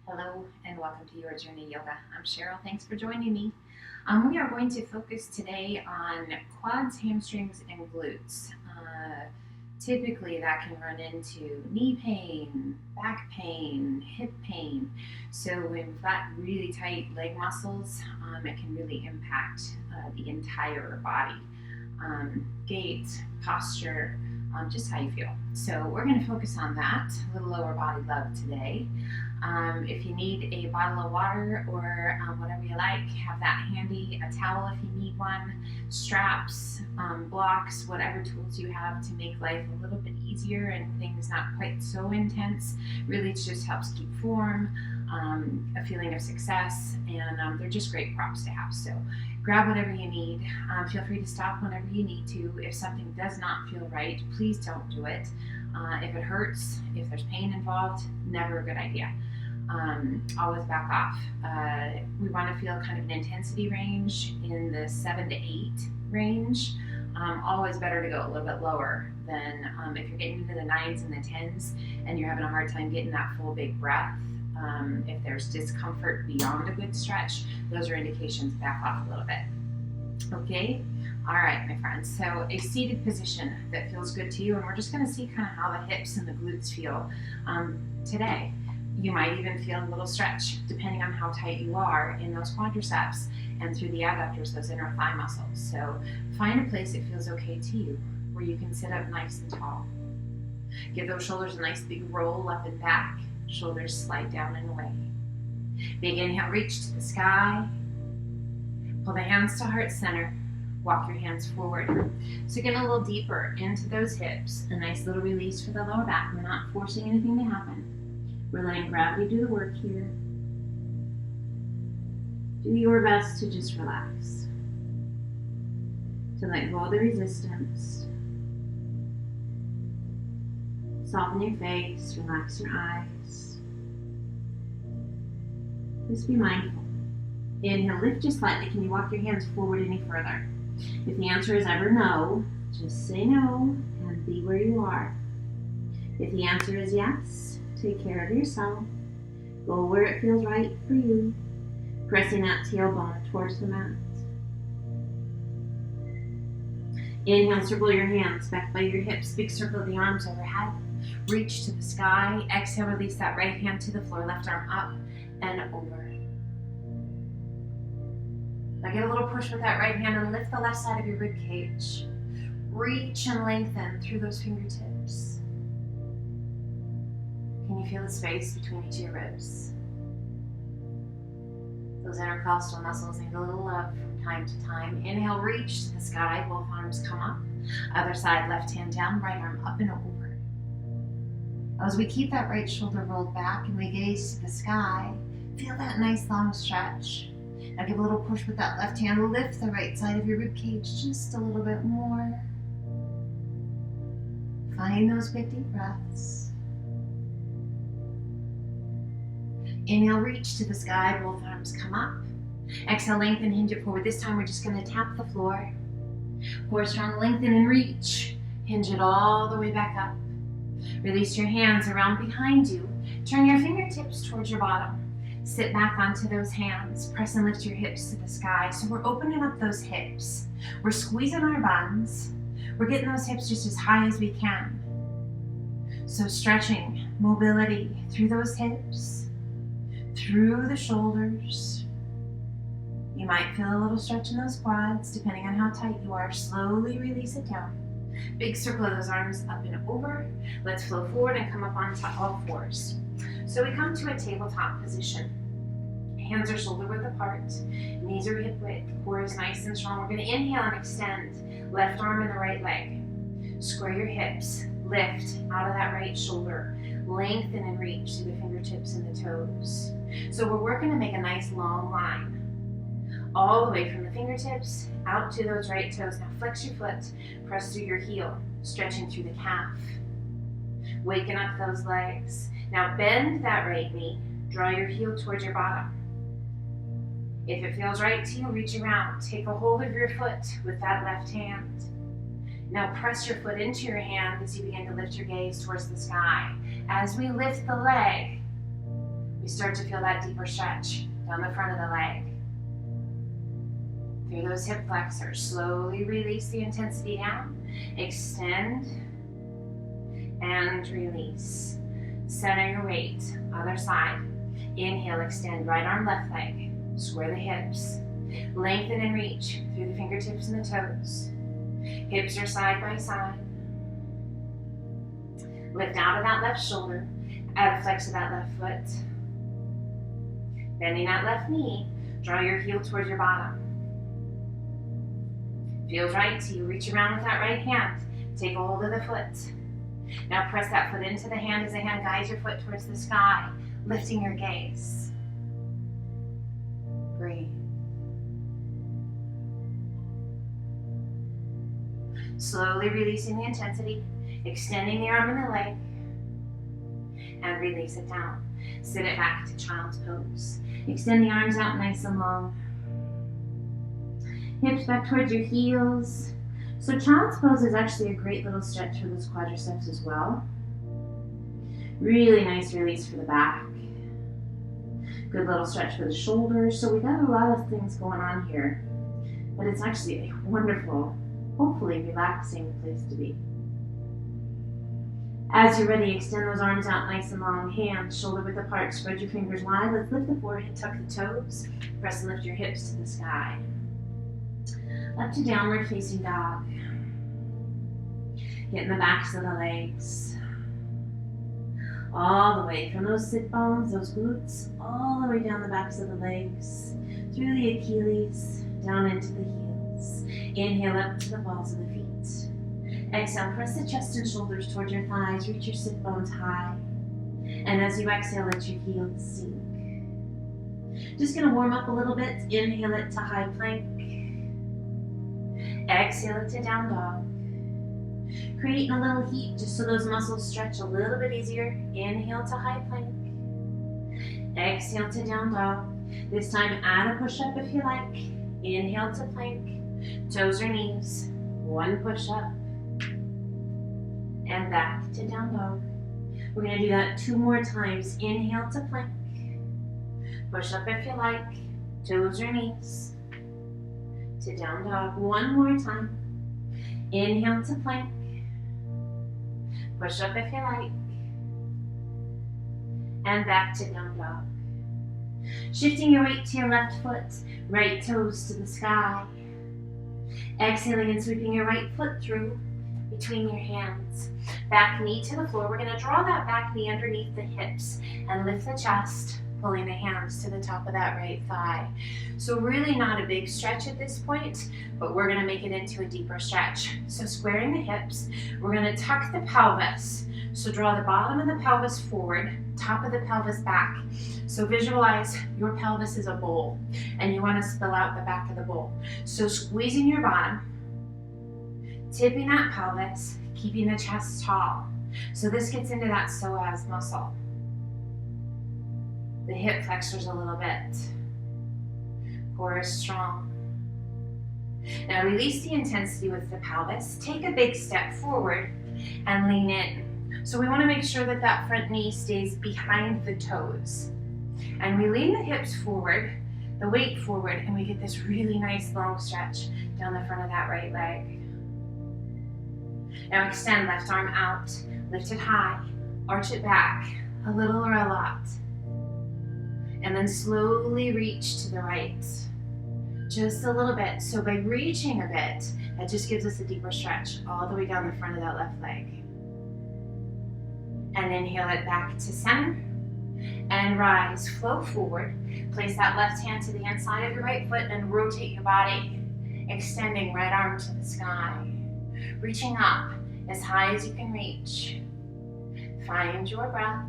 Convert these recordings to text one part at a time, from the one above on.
Hello and welcome to Your Journey Yoga. I'm Cheryl. Thanks for joining me. We are going to focus today on quads, hamstrings, and glutes. Typically, that can run into knee pain, back pain, hip pain. So, when we've got really tight leg muscles, it can really impact the entire body. Gait, posture, just how you feel. So, we're going to focus on that, a little lower body love today. If you need a bottle of water or whatever you like, have that handy. A towel if you need one, straps, blocks, whatever tools you have to make life a little bit easier and things not quite so intense. Really, it just helps keep form, a feeling of success, and they're just great props to have. So grab whatever you need. Feel free to stop whenever you need to. If something does not feel right, please don't do it. If it hurts, if there's pain involved, never a good idea. Always back off. We want to feel kind of an intensity range in the 7 to 8 range. Always better to go a little bit lower than if you're getting into the 9s and the 10s and you're having a hard time getting that full big breath. If there's discomfort beyond a good stretch, those are indications back off a little bit. Okay? All right, my friends. So a seated position that feels good to you, and we're just going to see kind of how the hips and the glutes feel today. You might even feel a little stretch, depending on how tight you are in those quadriceps and through the adductors, those inner thigh muscles. So find a place that feels okay to you, where you can sit up nice and tall. Give those shoulders a nice big roll up and back. Shoulders slide down and away. Big inhale, reach to the sky. Pull the hands to heart center. Walk your hands forward. So get a little deeper into those hips. A nice little release for the lower back. We're not forcing anything to happen. We're letting gravity do the work here. Do your best to just relax. To let go of the resistance. Soften your face, relax your eyes. Just be mindful. Inhale, lift just slightly. Can you walk your hands forward any further? If the answer is ever no, just say no and be where you are. If the answer is yes, take care of yourself. Go where it feels right for you. Pressing that tailbone towards the mat. Inhale, circle your hands back by your hips. Big circle of the arms overhead. Reach to the sky. Exhale, release that right hand to the floor. Left arm up and over. Now get a little push with that right hand and lift the left side of your rib cage. Reach and lengthen through those fingertips. Can you feel the space between each of your ribs? Those intercostal muscles need a little love from time to time. Inhale, reach to the sky. Both arms come up. Other side, left hand down, right arm up and over. As we keep that right shoulder rolled back and we gaze to the sky, feel that nice long stretch. Now give a little push with that left hand. Lift the right side of your rib cage just a little bit more. Find those big deep breaths. Inhale, reach to the sky. Both arms come up. Exhale, lengthen, hinge it forward. This time we're just going to tap the floor. Core strong, lengthen and reach. Hinge it all the way back up. Release your hands around behind you. Turn your fingertips towards your bottom. Sit back onto those hands. Press and lift your hips to the sky. So we're opening up those hips. We're squeezing our buns. We're getting those hips just as high as we can. So stretching, mobility through those hips, through the shoulders. You might feel a little stretch in those quads, depending on how tight you are. Slowly release it down. Big circle of those arms up and over. Let's flow forward and come up onto all fours. So we come to a tabletop position. Hands are shoulder width apart. Knees are hip width. Core is nice and strong. We're going to inhale and extend. Left arm and the right leg. Square your hips. Lift out of that right shoulder. Lengthen and reach through the fingertips and the toes. So we're working to make a nice long line. All the way from the fingertips out to those right toes. Now flex your foot. Press through your heel. Stretching through the calf. Waking up those legs. Now bend that right knee. Draw your heel towards your bottom. If it feels right to you, reach around. Take a hold of your foot with that left hand. Now press your foot into your hand as you begin to lift your gaze towards the sky. As we lift the leg, We start to feel that deeper stretch down the front of the leg. Through those hip flexors, slowly release the intensity down. Extend and release. Center your weight, other side. Inhale, extend, right arm, left leg. Square the hips. Lengthen and reach through the fingertips and the toes. Hips are side by side. Lift out of that left shoulder. Add a flex of that left foot. Bending that left knee. Draw your heel towards your bottom. Feels right to you. Reach around with that right hand. Take a hold of the foot. Now press that foot into the hand as the hand guides your foot towards the sky, lifting your gaze. Breathe. Slowly releasing the intensity, extending the arm and the leg, and release it down. Sit it back to child's pose. Extend the arms out nice and long. Hips back towards your heels. So child's pose is actually a great little stretch for those quadriceps as well. Really nice release for the back. Good little stretch for the shoulders. So we got a lot of things going on here, but it's actually a wonderful, hopefully relaxing place to be. As you're ready, extend those arms out nice and long. Hands shoulder width apart. Spread your fingers wide. Let's lift the forehead, tuck the toes. Press and lift your hips to the sky. Up to downward facing dog. Get in the backs of the legs. All the way from those sit bones, those glutes, all the way down the backs of the legs, through the Achilles, down into the heels. Inhale up to the balls of the feet. Exhale, press the chest and shoulders towards your thighs, reach your sit bones high. And as you exhale, let your heels sink. Just gonna warm up a little bit. Inhale it to high plank. Exhale it to down dog. Creating a little heat just so those muscles stretch a little bit easier. Inhale to high plank. Exhale to down dog. This time add a push-up if you like. Inhale to plank. Toes or knees. One push-up. And back to down dog. We're going to do that 2 more times. Inhale to plank. Push up if you like. Toes or knees. To down dog. 1 more time. Inhale to plank. Push up if you like. And back to down dog. Shifting your weight to your left foot. Right toes to the sky. Exhaling and sweeping your right foot through between your hands. Back knee to the floor. We're going to draw that back knee underneath the hips and lift the chest, pulling the hands to the top of that right thigh. So really not a big stretch at this point, but we're going to make it into a deeper stretch. So squaring the hips, we're going to tuck the pelvis. So draw the bottom of the pelvis forward, top of the pelvis back. So visualize your pelvis is a bowl and you want to spill out the back of the bowl. So squeezing your bottom, tipping that pelvis, keeping the chest tall. So this gets into that psoas muscle. The hip flexors a little bit. Core is strong. Now release the intensity with the pelvis. Take a big step forward and lean in. So we want to make sure that that front knee stays behind the toes. And we lean the hips forward, the weight forward, and we get this really nice long stretch down the front of that right leg. Now extend left arm out, lift it high, arch it back, a little or a lot. And then slowly reach to the right, just a little bit. So by reaching a bit, that just gives us a deeper stretch all the way down the front of that left leg. And inhale it back to center and rise, flow forward. Place that left hand to the inside of your right foot and rotate your body, extending right arm to the sky. Reaching up as high as you can reach. Find your breath.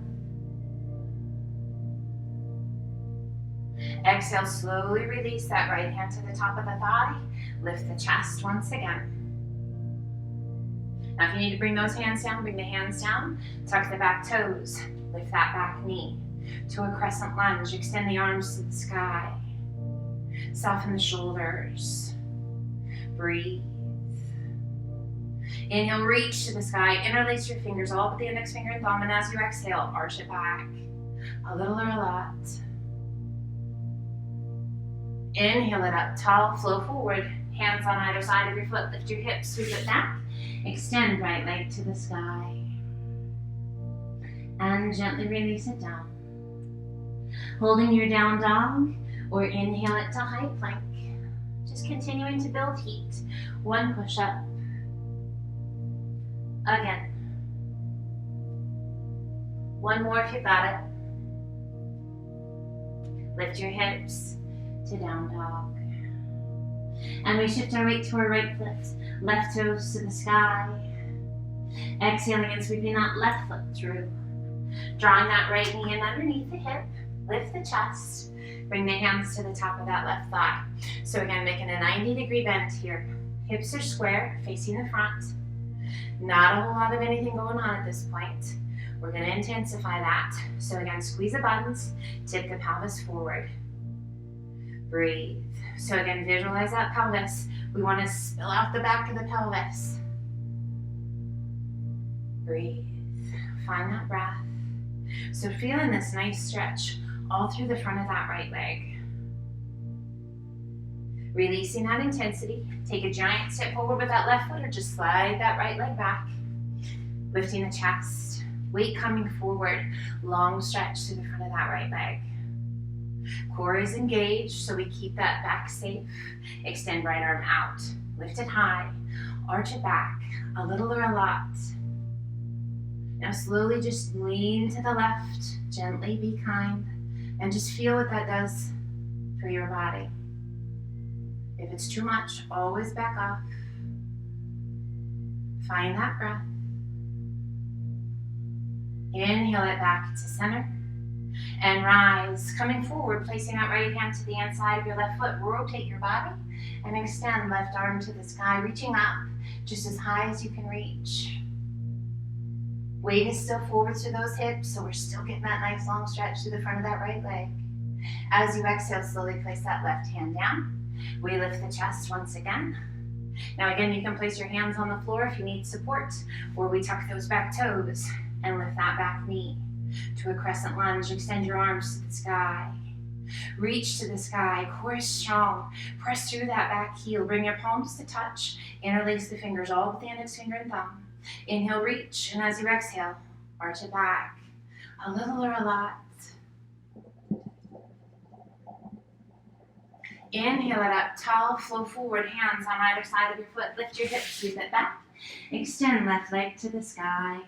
Exhale, slowly release that right hand to the top of the thigh. Lift the chest once again. Now if you need to bring those hands down, bring the hands down. Tuck the back toes. Lift that back knee to a crescent lunge. Extend the arms to the sky. Soften the shoulders. Breathe. Inhale, reach to the sky. Interlace your fingers all but the index finger and thumb. And as you exhale, arch it back. A little or a lot. Inhale it up, tall, flow forward. Hands on either side of your foot. Lift your hips, sweep it back. Extend right leg to the sky. And gently release it down. Holding your down dog, or inhale it to high plank. Just continuing to build heat. One push up. Again. One more if you got it. Lift your hips to down dog. And we shift our weight to our right foot. Left toes to the sky. Exhaling and sweeping that left foot through. Drawing that right knee in underneath the hip. Lift the chest. Bring the hands to the top of that left thigh. So again, making a 90-degree bend here. Hips are square, facing the front. Not a whole lot of anything going on at this point. We're going to intensify that. So again, squeeze the buttons, tip the pelvis forward. Breathe. So again, visualize that pelvis. We want to spill out the back of the pelvis. Breathe. Find that breath. So feeling this nice stretch all through the front of that right leg. Releasing that intensity. Take a giant step forward with that left foot, or just slide that right leg back. Lifting the chest. Weight coming forward. Long stretch to the front of that right leg. Core is engaged, so we keep that back safe. Extend right arm out. Lift it high. Arch it back. A little or a lot. Now slowly just lean to the left. Gently be kind. And just feel what that does for your body. If it's too much, always back off. Find that breath. Inhale it back to center. And rise. Coming forward, placing that right hand to the inside of your left foot. Rotate your body and extend left arm to the sky, reaching up just as high as you can reach. Weight is still forward through those hips, so we're still getting that nice long stretch through the front of that right leg. As you exhale, slowly place that left hand down. We lift the chest once again. Now again, you can place your hands on the floor if you need support, or we tuck those back toes and lift that back knee to a crescent lunge. Extend your arms to the sky. Reach to the sky, core is strong. Press through that back heel. Bring your palms to touch. Interlace the fingers all with the index finger and thumb. Inhale, reach, and as you exhale, arch it back. A little or a lot. Inhale it up, tall, flow forward, hands on either side of your foot. Lift your hips, sweep it back. Extend left leg to the sky.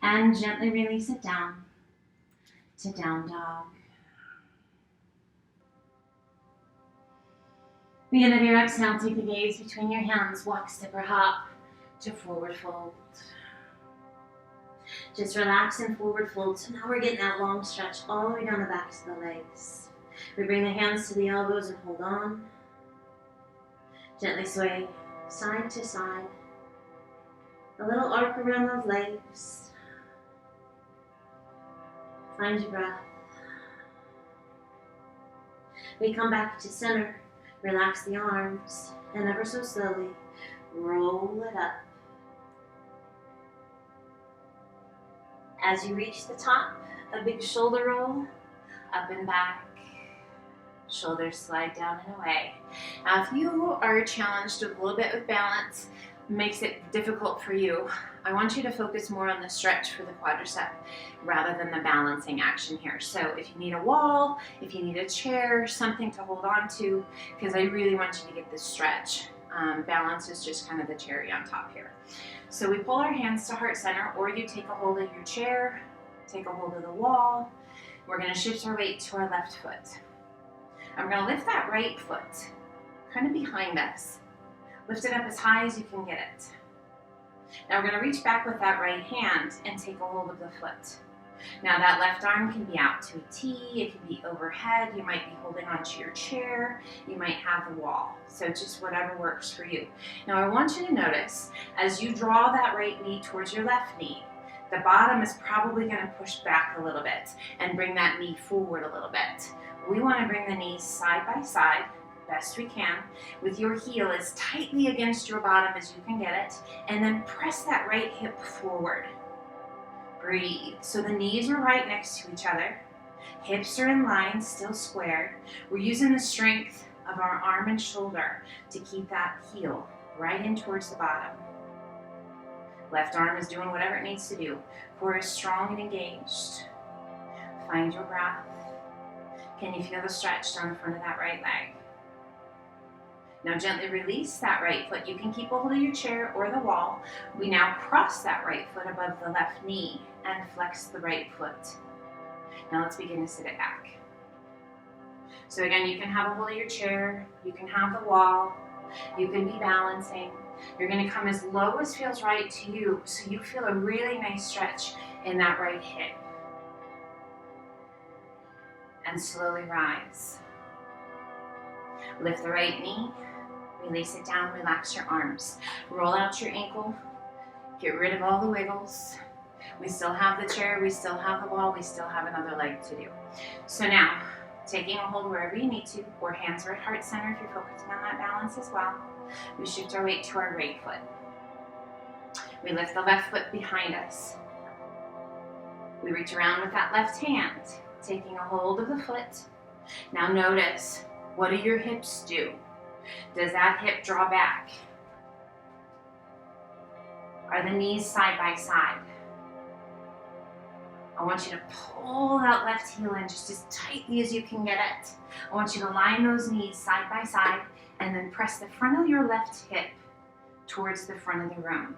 And gently release it down to down dog. The end of your exhale, take the gaze between your hands, walk, step, or hop to forward fold. Just relax and forward fold. So now we're getting that long stretch all the way down the backs of the legs. We bring the hands to the elbows and hold on. Gently sway side to side. A little arc around those legs. Find your breath. We come back to center. Relax the arms, and ever so slowly, roll it up. As you reach the top, a big shoulder roll, up and back. Shoulders slide down and away. Now, if you are challenged a little bit with balance, makes it difficult for you, I want you to focus more on the stretch for the quadricep rather than the balancing action here. So if you need a wall, if you need a chair, something to hold on to, because I really want you to get this stretch. Balance is just kind of the cherry on top here. So we pull our hands to heart center, or you take a hold of your chair, take a hold of the wall. We're going to shift our weight to our left foot. I'm going to lift that right foot kind of behind us. Lift it up as high as you can get it. Now we're going to reach back with that right hand and take a hold of the foot. Now that left arm can be out to a T, it can be overhead, you might be holding onto your chair, you might have the wall. So just whatever works for you. Now I want you to notice, as you draw that right knee towards your left knee, the bottom is probably going to push back a little bit and bring that knee forward a little bit. We want to bring the knees side by side, best we can, with your heel as tightly against your bottom as you can get it, and then press that right hip forward. Breathe. So the knees are right next to each other. Hips are in line, still square. We're using the strength of our arm and shoulder to keep that heel right in towards the bottom. Left arm is doing whatever it needs to do. Core is strong and engaged. Find your breath. Can you feel the stretch down the front of that right leg? Now gently release that right foot. You can keep a hold of your chair or the wall. We now cross that right foot above the left knee and flex the right foot. Now let's begin to sit it back. So again, you can have a hold of your chair, you can have the wall, you can be balancing. You're going to come as low as feels right to you, so you feel a really nice stretch in that right hip. And slowly rise. Lift the right knee, release it down, relax your arms. Roll out your ankle, get rid of all the wiggles. We still have the chair, we still have the wall, we still have another leg to do. So now, taking a hold wherever you need to, or hands are at heart center if you're focusing on that balance as well. We shift our weight to our right foot. We lift the left foot behind us. We reach around with that left hand, taking a hold of the foot. Now notice, what do your hips do? Does that hip draw back? Are the knees side by side? I want you to pull that left heel in just as tightly as you can get it. I want you to line those knees side by side and then press the front of your left hip towards the front of the room.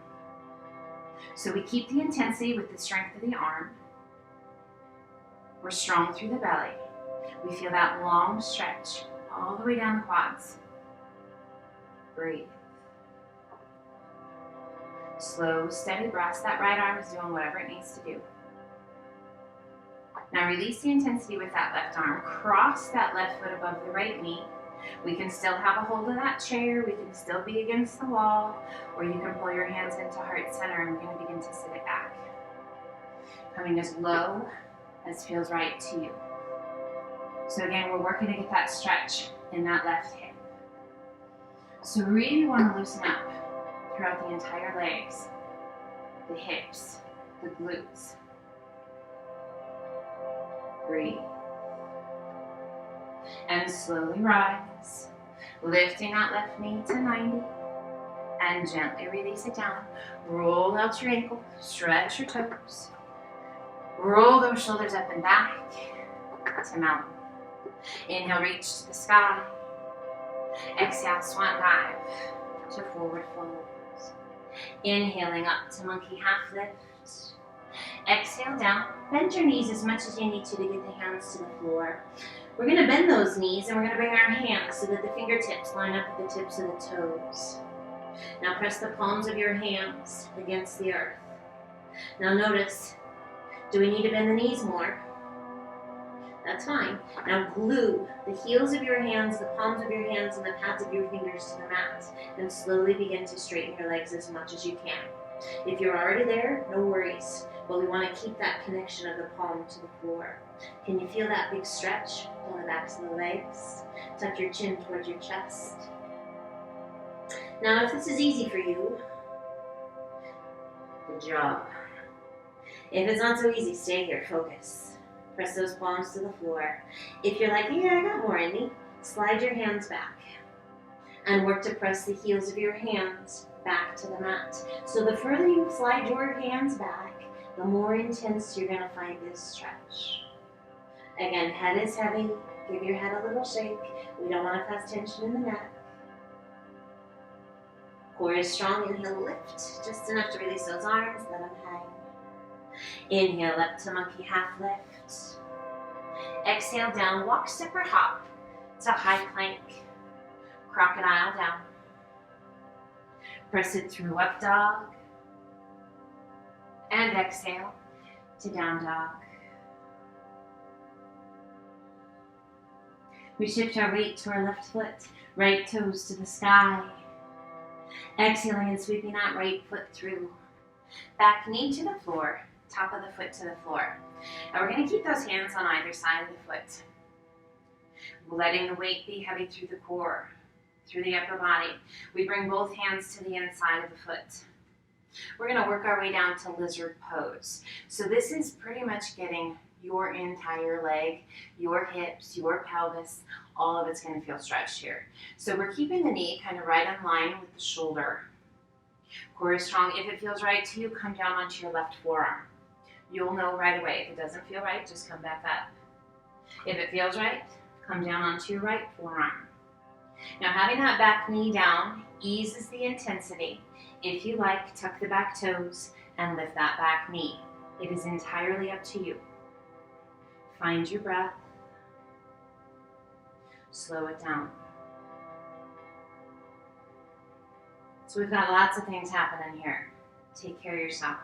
So we keep the intensity with the strength of the arm. We're strong through the belly. We feel that long stretch all the way down the quads. Breathe. Slow, steady breaths. That right arm is doing whatever it needs to do. Now release the intensity with that left arm. Cross that left foot above the right knee. We can still have a hold of that chair. We can still be against the wall. Or you can pull your hands into heart center and we're going to begin to sit it back. Coming as low as feels right to you. So again, we're working to get that stretch in that left hip. So really want to loosen up throughout the entire legs, the hips, the glutes. Breathe. And slowly rise, lifting that left knee to 90 and gently release it down. Roll out your ankle, stretch your toes. Roll those shoulders up and back to mountain. Inhale, reach to the sky. Exhale, swan dive to forward fold. Inhaling up to monkey half lift. Exhale down. Bend your knees as much as you need to get the hands to the floor. We're going to bend those knees and we're going to bring our hands so that the fingertips line up with the tips of the toes. Now press the palms of your hands against the earth. Now notice, do we need to bend the knees more? That's fine. Now glue the heels of your hands, the palms of your hands, and the pads of your fingers to the mat and slowly begin to straighten your legs as much as you can. If you're already there, no worries. But we want to keep that connection of the palm to the floor. Can you feel that big stretch down the backs of the legs? Tuck your chin towards your chest. Now if this is easy for you, good job. If it's not so easy, stay here, focus. Press those palms to the floor. If you're like, yeah, I got more in me, slide your hands back and work to press the heels of your hands back to the mat. So the further you slide your hands back, the more intense you're going to find this stretch. Again, head is heavy. Give your head a little shake. We don't want to cause tension in the neck. Core is strong. Inhale, lift just enough to release those arms. Let them hang. Inhale up to monkey half lift. Exhale down, walk, step, or hop to high plank. Crocodile down. Press it through up dog. And exhale to down dog. We shift our weight to our left foot, right toes to the sky. Exhaling and sweeping that right foot through. Back knee to the floor, top of the foot to the floor. And we're going to keep those hands on either side of the foot. Letting the weight be heavy through the core, through the upper body. We bring both hands to the inside of the foot. We're going to work our way down to lizard pose. So this is pretty much getting your entire leg, your hips, your pelvis, all of it's going to feel stretched here. So we're keeping the knee kind of right in line with the shoulder. Core is strong. If it feels right to you, come down onto your left forearm. You'll know right away. If it doesn't feel right, just come back up. If it feels right, come down onto your right forearm. Now having that back knee down eases the intensity. If you like, tuck the back toes and lift that back knee. It is entirely up to you. Find your breath. Slow it down. So we've got lots of things happening here. Take care of yourself.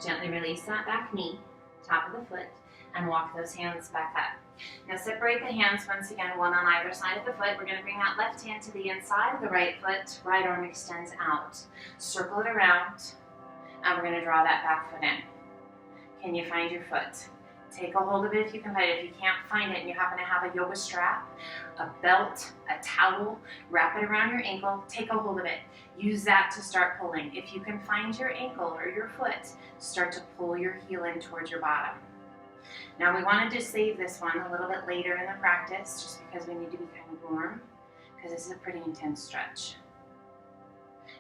Gently release that back knee, top of the foot, and walk those hands back up. Now separate the hands once again, one on either side of the foot. We're going to bring that left hand to the inside of the right foot. Right arm extends out. Circle it around, and we're going to draw that back foot in. Can you find your foot? Take a hold of it if you can find it. If you can't find it and you happen to have a yoga strap, a belt, a towel, wrap it around your ankle, take a hold of it. Use that to start pulling. If you can find your ankle or your foot, start to pull your heel in towards your bottom. Now we wanted to save this one a little bit later in the practice just because we need to be kind of warm because this is a pretty intense stretch.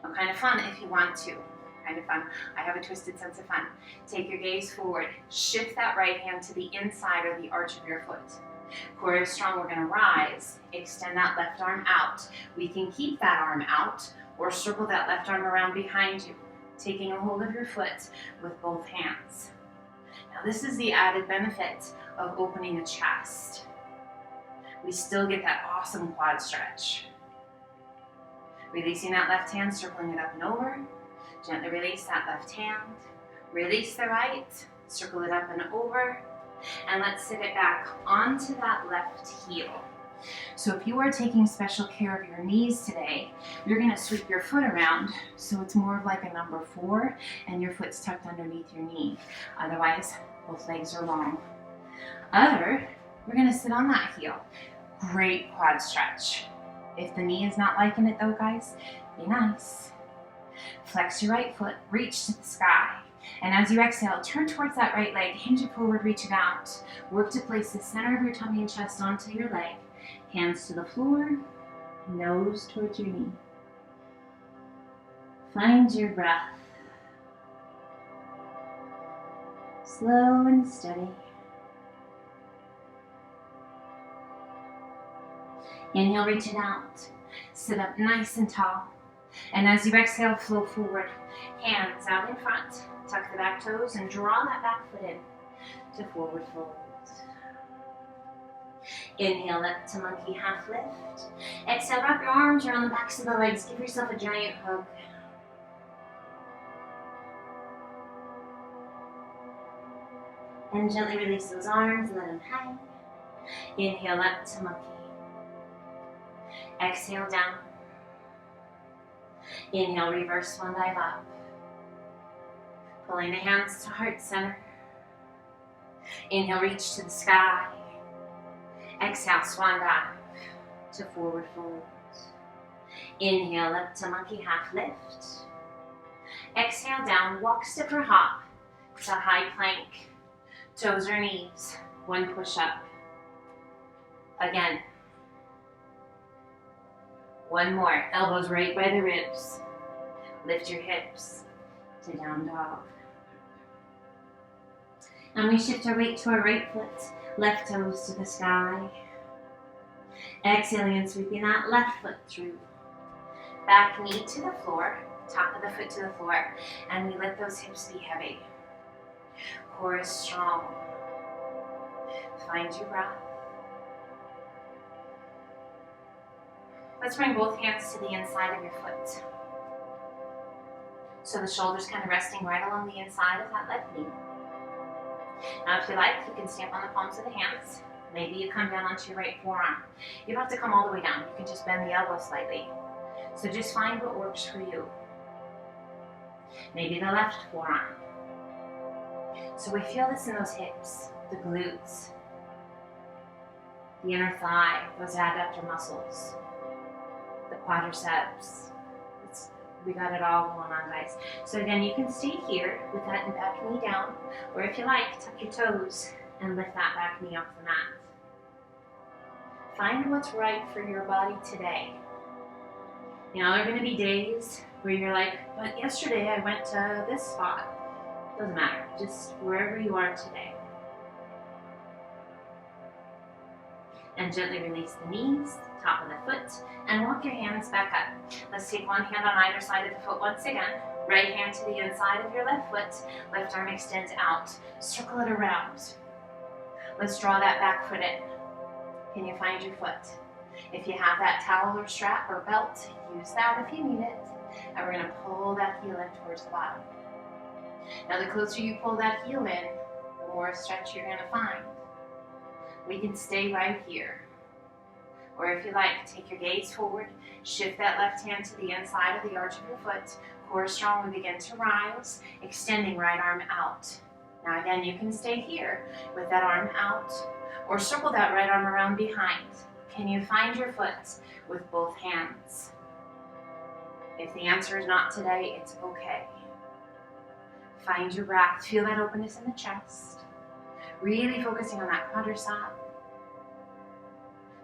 Now kind of fun if you want to. Kind of fun. I have a twisted sense of fun. Take your gaze forward. Shift that right hand to the inside or the arch of your foot. Core is strong. We're going to rise. Extend that left arm out. We can keep that arm out or circle that left arm around behind you, taking a hold of your foot with both hands. Now this is the added benefit of opening the chest. We still get that awesome quad stretch. Releasing that left hand, circling it up and over. Gently release that left hand. Release the right, circle it up and over. And let's sit it back onto that left heel. So if you are taking special care of your knees today, you're going to sweep your foot around so it's more of like a number 4 and your foot's tucked underneath your knee. Otherwise, both legs are long. We're going to sit on that heel. Great quad stretch. If the knee is not liking it though, guys, be nice. Flex your right foot, reach to the sky. And as you exhale, turn towards that right leg, hinge it forward, reach it out. Work to place the center of your tummy and chest onto your leg. Hands to the floor, nose towards your knee. Find your breath. Slow and steady. Inhale, reach it out. Sit up nice and tall. And as you exhale, flow forward. Hands out in front. Tuck the back toes and draw that back foot in to forward fold. Inhale up to monkey half lift. Exhale, wrap your arms around the backs of the legs. Give yourself a giant hug. And gently release those arms, let them hang. Inhale up to monkey. Exhale down. Inhale, reverse one dive up. Pulling the hands to heart center. Inhale, reach to the sky. Exhale, swan dive to forward fold. Inhale up to monkey half lift. Exhale down, walk, step or hop to high plank. Toes or knees, one push up. Again. One more, elbows right by the ribs. Lift your hips to down dog. And we shift our weight to our right foot, left toes to the sky. Exhaling and sweeping that left foot through. Back knee to the floor, top of the foot to the floor, and we let those hips be heavy. Core is strong. Find your breath. Let's bring both hands to the inside of your foot. So the shoulders kind of resting right along the inside of that left knee. Now if you like, you can stamp on the palms of the hands. Maybe you come down onto your right forearm. You don't have to come all the way down. You can just bend the elbow slightly. So just find what works for you. Maybe the left forearm. So we feel this in those hips, the glutes, the inner thigh, those adductor muscles, the quadriceps. It's We got it all going on, guys. So again, you can stay here with that back knee down, or if you like, tuck your toes and lift that back knee off the mat. Find what's right for your body today. You know, there are going to be days where you're like, but yesterday I went to this spot. Doesn't matter, just wherever you are today. And gently release the knees, top of the foot, and walk your hands back up. Let's take one hand on either side of the foot once again. Right hand to the inside of your left foot, left arm extends out. Circle it around. Let's draw that back foot in. Can you find your foot? If you have that towel or strap or belt, use that if you need it. And we're going to pull that heel in towards the bottom. Now the closer you pull that heel in, the more stretch you're going to find. We can stay right here. Or if you like, take your gaze forward, shift that left hand to the inside of the arch of your foot. Core strong, we begin to rise, extending right arm out. Now again, you can stay here with that arm out, or circle that right arm around behind. Can you find your foot with both hands? If the answer is not today, it's okay. Find your breath, feel that openness in the chest. Really focusing on that quadricep.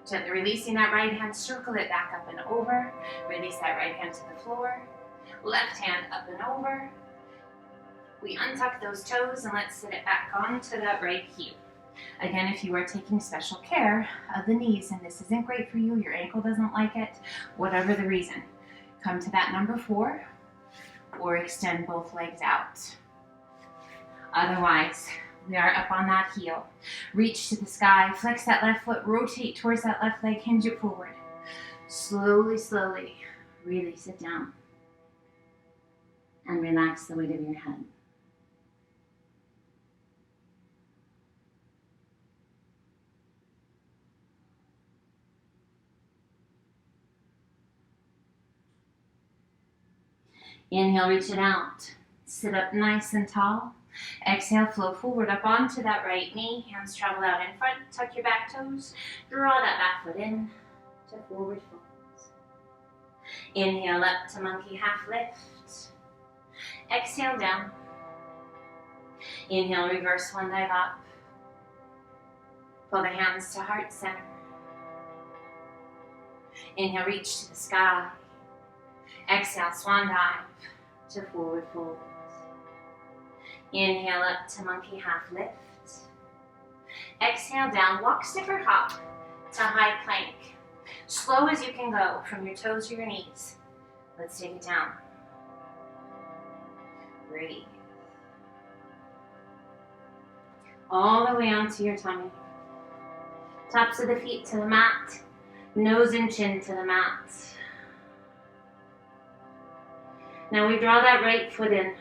Gently releasing that right hand, circle it back up and over. Release that right hand to the floor. Left hand up and over. We untuck those toes and let's sit it back onto that right heel. Again, if you are taking special care of the knees and this isn't great for you, your ankle doesn't like it, whatever the reason, come to that number 4 or extend both legs out. Otherwise, we are up on that heel. Reach to the sky, flex that left foot, rotate towards that left leg, hinge it forward. Slowly, slowly, really sit down and relax the weight of your head. Inhale, reach it out. Sit up nice and tall. Exhale, flow forward up onto that right knee. Hands travel out in front. Tuck your back toes. Draw that back foot in to forward fold. Inhale up to monkey half lift. Exhale down. Inhale, reverse one leg up. Pull the hands to heart center. Inhale, reach to the sky. Exhale, swan dive to forward fold. Inhale up to monkey half lift. Exhale down, walk, stiff or hop to high plank. Slow as you can go from your toes to your knees. Let's take it down. Breathe. All the way onto your tummy. Tops of the feet to the mat. Nose and chin to the mat. Now we draw that right foot in,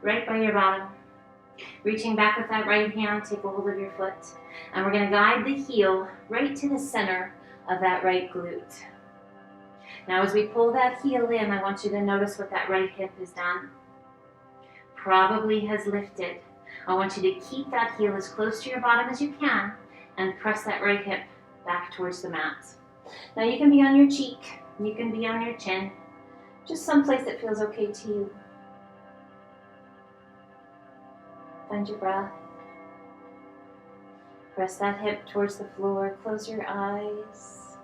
right by your bottom. Reaching back with that right hand, take a hold of your foot. And we're going to guide the heel right to the center of that right glute. Now as we pull that heel in, I want you to notice what that right hip has done. Probably has lifted. I want you to keep that heel as close to your bottom as you can and press that right hip back towards the mat. Now you can be on your cheek, you can be on your chin, just someplace that feels okay to you. Find your breath. Press that hip towards the floor. Close your eyes.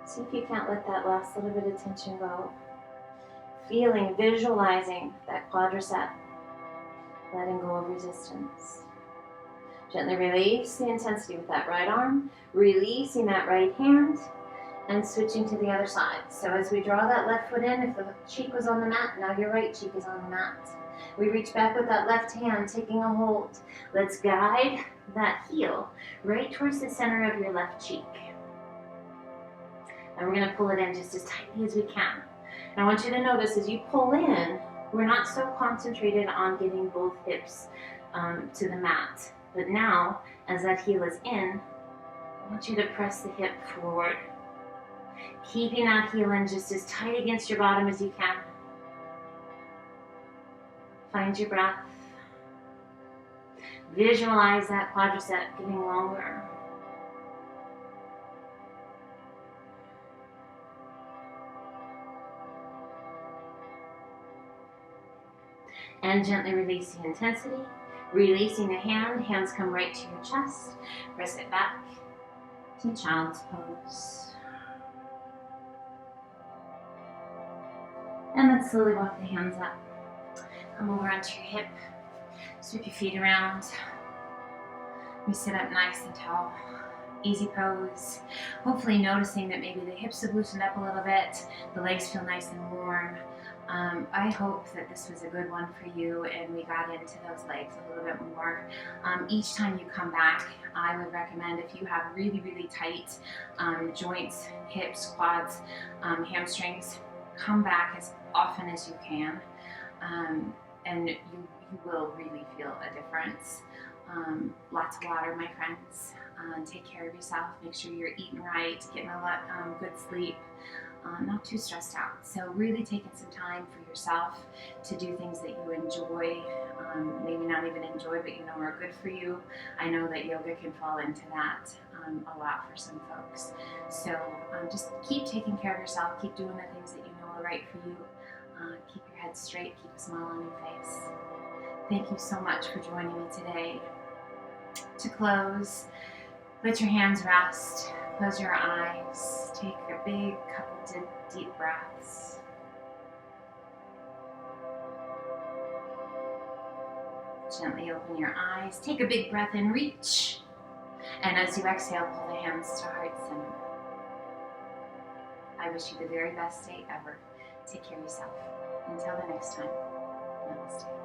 See if you can't let that last little bit of tension go. Feeling, visualizing that quadricep. Letting go of resistance. Gently release the intensity with that right arm. Releasing that right hand. And switching to the other side. So as we draw that left foot in, if the cheek was on the mat, now your right cheek is on the mat. We reach back with that left hand, taking a hold. Let's guide that heel right towards the center of your left cheek. And we're going to pull it in just as tightly as we can. And I want you to notice as you pull in, we're not so concentrated on getting both hips to the mat. But now, as that heel is in, I want you to press the hip forward. Keeping that heel in just as tight against your bottom as you can. Find your breath. Visualize that quadricep getting longer. And gently release the intensity. Releasing the hand, hands come right to your chest. Press it back to child's pose. And let's slowly walk the hands up. Come over onto your hip. Sweep your feet around. We sit up nice and tall. Easy pose. Hopefully noticing that maybe the hips have loosened up a little bit. The legs feel nice and warm. I hope that this was a good one for you and we got into those legs a little bit more. Each time you come back, I would recommend, if you have really, really tight joints, hips, quads, hamstrings, come back as often as you can. And you will really feel a difference. Lots of water, my friends. Take care of yourself. Make sure you're eating right, getting a lot good sleep. Not too stressed out. So really taking some time for yourself to do things that you enjoy, maybe not even enjoy, but you know are good for you. I know that yoga can fall into that a lot for some folks. So just keep taking care of yourself. Keep doing the things that you know are right for you. Keep your head straight. Keep a smile on your face. Thank you so much for joining me today. To close, let your hands rest. Close your eyes. Take a big couple deep breaths. Gently open your eyes. Take a big breath in, reach. And as you exhale, pull the hands to heart center. I wish you the very best day ever. Take care of yourself. Until the next time, namaste.